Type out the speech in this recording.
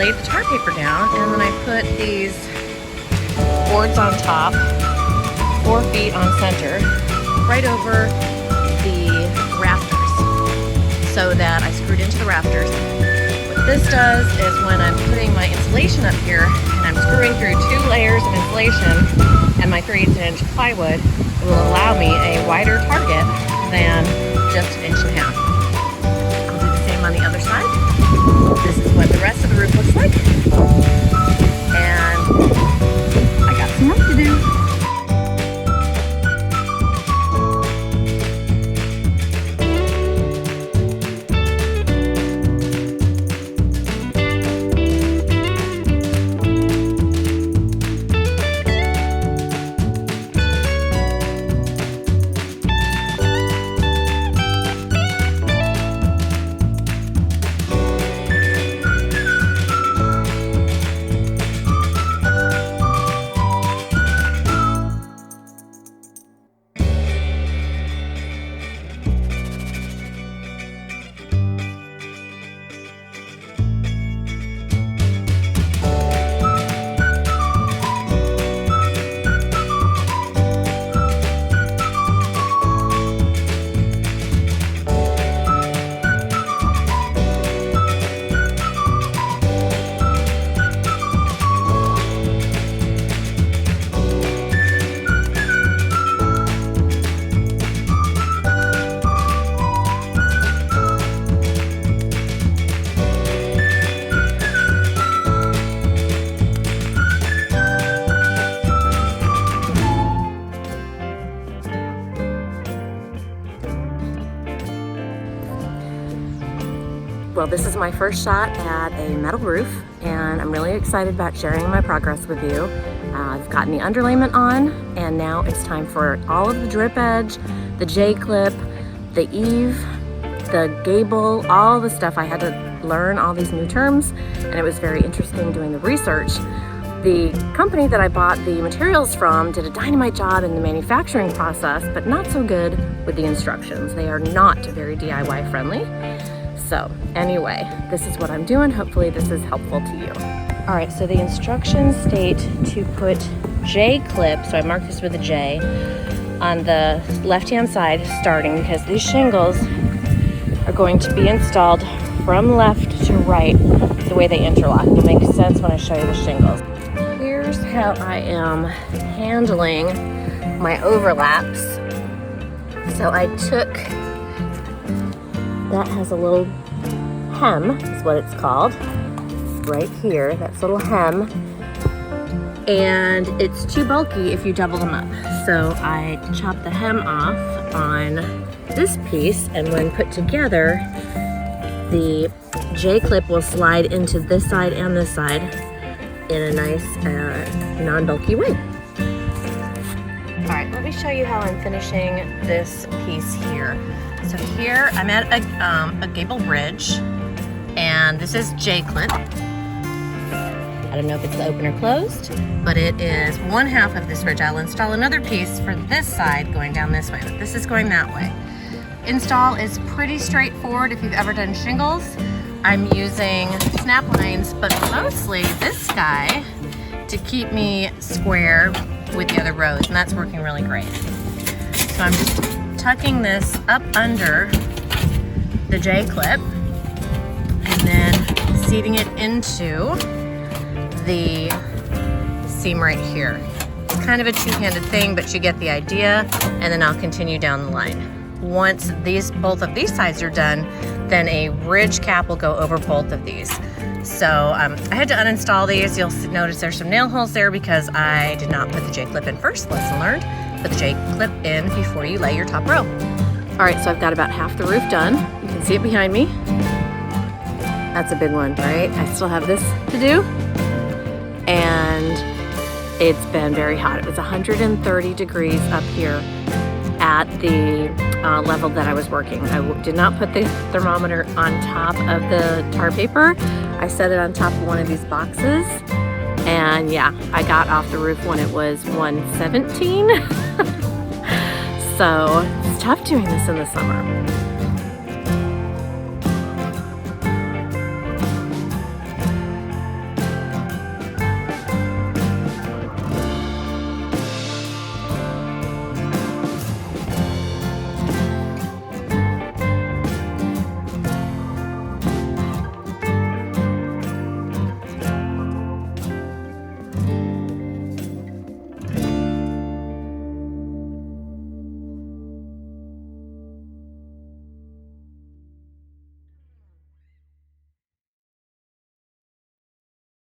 laid the tar paper down, and then I put these boards on top, 4 feet on center, right over the rafters, so that I screwed into the rafters. What this does is when I'm putting my insulation up here, and I'm screwing through 2 layers of insulation and my 3/8" plywood, it will allow me a wider target than just 1.5 inches. I'll do the same on the other side. This is what the rest of the roof looks like. And I got some work to do. Well, this is my first shot at a metal roof, and I'm really excited about sharing my progress with you. I've gotten the underlayment on, and now it's time for all of the drip edge, the J-clip, the eave, the gable, all the stuff. I had to learn all these new terms, and it was very interesting doing the research. The company that I bought the materials from did a dynamite job in the manufacturing process, but not so good with the instructions. They are not very DIY friendly. So anyway, this is what I'm doing. Hopefully this is helpful to you. All right, so the instructions state to put J-clip, so I marked this with a J, on the left-hand side starting, because these shingles are going to be installed from left to right the way they interlock. It'll make sense when I show you the shingles. Here's how I am handling my overlaps. So I took, that has a little hem, is what it's called, right here, that's little hem, and it's too bulky if you double them up. So I chopped the hem off on this piece, and when put together, the J-clip will slide into this side and this side in a nice non-bulky way. All right, let me show you how I'm finishing this piece here. So here I'm at a gable bridge, and this is J-clip. I don't know if it's open or closed, but it is 1/2 of this bridge. I'll install another piece for this side going down this way, but this is going that way. Install is pretty straightforward if you've ever done shingles. I'm using snap lines, but mostly this guy to keep me square with the other rows, and that's working really great. So I'm just tucking this up under the J-clip and then seating it into the seam right here. It's kind of a two-handed thing, but you get the idea, and then I'll continue down the line. Once both of these sides are done, then a ridge cap will go over both of these. So I had to uninstall these. You'll notice there's some nail holes there because I did not put the J-clip in first. Lesson learned. Put the J-clip in before you lay your top row. All right, so I've got about half the roof done. You can see it behind me. That's a big one, right? I still have this to do. And it's been very hot. It was 130 degrees up here at the level that I was working. I did not put the thermometer on top of the tar paper. I set it on top of one of these boxes. And yeah, I got off the roof when it was 117. So it's tough doing this in the summer.